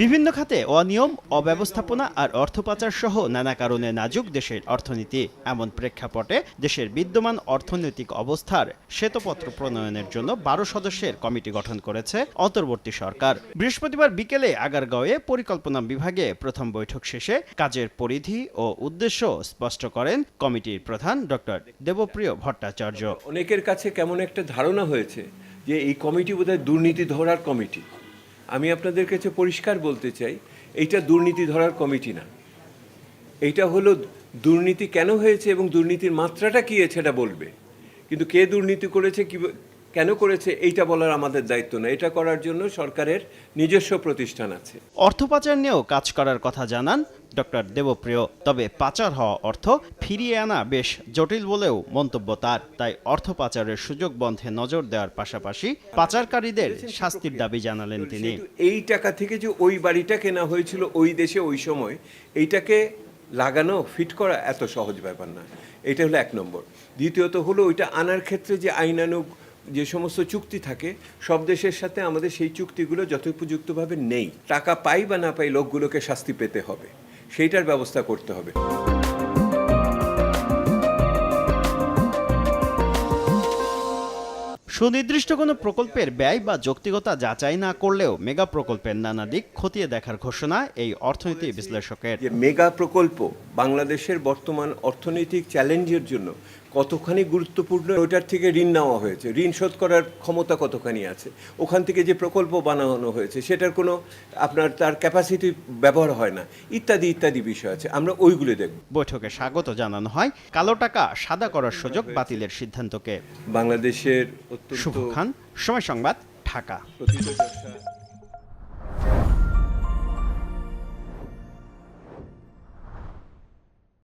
বিভিন্ন খাতে অনিয়ম, অব্যবস্থাপনা আর অর্থ পাচার সহ নানা কারণে নাজুক দেশের অর্থনীতি। এমন প্রেক্ষাপটে দেশের বিদ্যমান অর্থনৈতিক অবস্থার শ্বেতপত্র প্রণয়নের জন্য ১২ সদস্যের কমিটি গঠন করেছে অন্তর্বর্তী সরকার। বৃহস্পতিবার বিকেলে আগারগাঁওয়ে পরিকল্পনা বিভাগে প্রথম বৈঠক শেষে কাজের পরিধি ও উদ্দেশ্য স্পষ্ট করেন কমিটির প্রধান ডক্টর দেবপ্রিয় ভট্টাচার্য। অনেকের কাছে কেমন একটা ধারণা হয়েছে যে এই কমিটি বোধহয় দুর্নীতি ধরার কমিটি। আমি আপনাদের কাছে পরিষ্কার বলতে চাই, এইটা দুর্নীতি ধরার কমিটি না। এইটা হলো দুর্নীতি কেন হয়েছে এবং দুর্নীতির মাত্রাটা কী সেটা বলবে, কিন্তু কে দুর্নীতি করেছে, কেন করেছে এইটা বলার আমাদের দায়িত্ব না। এটা করার জন্য সরকারের নিজস্ব প্রতিষ্ঠান আছে। অর্থ পাচার নিয়েও কাজ করার কথা জানান ডক্টর দেবপ্রিয়। তবে পাচার হওয়া অর্থ ফিরিয়ে আনা বেশ জটিল বলেও মন্তব্য তার। তাই অর্থ পাচারের সুযোগ বন্ধে নজর দেওয়ার পাশাপাশি পাচারকারীদের শাস্তির দাবি জানালেন তিনি। এই টাকা থেকে যে ওই বাড়িটা কেনা হয়েছিল ওই দেশে ওই সময়, এইটাকে লাগানো ফিট করা এত সহজ ব্যাপার না। এটা হলো এক নম্বর। দ্বিতীয়ত হলো ওইটা আনার ক্ষেত্রে যে আইনানুগ যে সমস্ত চুক্তি থাকে, সব দেশের সাথে আমাদের সেই চুক্তিগুলো যথোপযুক্তভাবে নেই। টাকা পাই বা না পাই, লোকগুলোকে শাস্তি পেতে হবে, সেইটার ব্যবস্থা করতে হবে। সুনির্দিষ্ট কোনো প্রকল্পের ব্যয় বা যৌক্তিকতা যাচাই না করলেও মেগা প্রকল্পের নানা দিক খতিয়ে দেখার ঘোষণা এই অর্থনীতি বিশ্লেষকের। যে মেগা প্রকল্প বাংলাদেশের বর্তমান অর্থনৈতিক চ্যালেঞ্জের জন্য কতখানি গুরুত্বপূর্ণ, ওটার থেকে ঋণ নেওয়া হয়েছে, ঋণ শোধ করার ক্ষমতা কতখানি আছে, ওখান থেকে যে প্রকল্প বানানো হয়েছে সেটার কোনো তার ক্যাপাসিটি ব্যবহার হয় না, ইত্যাদি ইত্যাদি বিষয় আছে। আমরা ওইগুলো দেখব। বৈঠকে স্বাগত জানানো হয় কালো টাকা সাদা করার সুযোগ বাতিলের সিদ্ধান্তকে। বাংলাদেশের শুভ খান, সময় সংবাদ, ঢাকা।